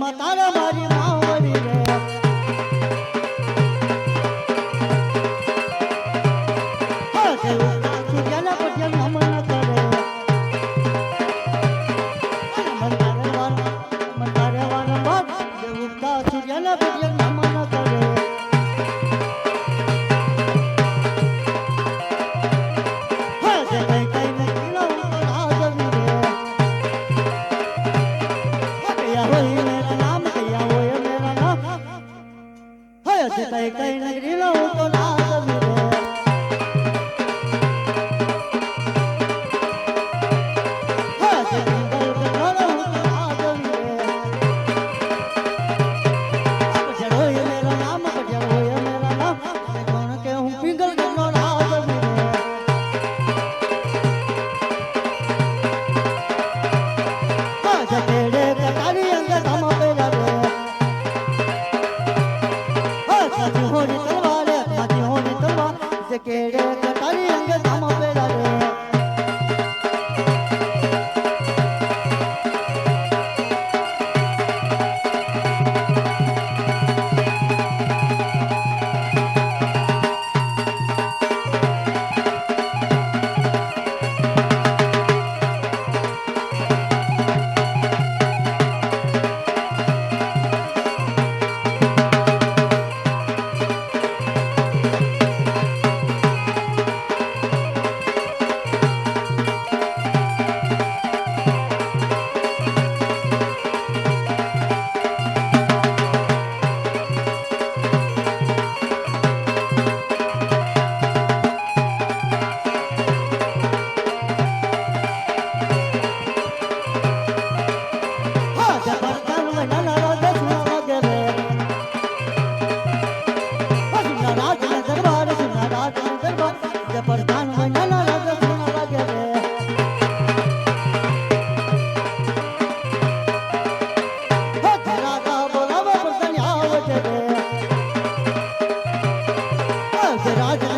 માં તારા મારી માવડી રે સૂર્યના પટ્યા નમન કરે મંતારે વારંવાર ઉગતા સૂર્યના પટ્યા નમન કરે કઈ નગરી લો તો ના જમી રે કેડે કટારી અંગે ધામ પેલા રે પ્રધાન બન્યા રાજા સુના લાગે રે રાજા બોલાવે પ્રધાન આવે છે રે રાજા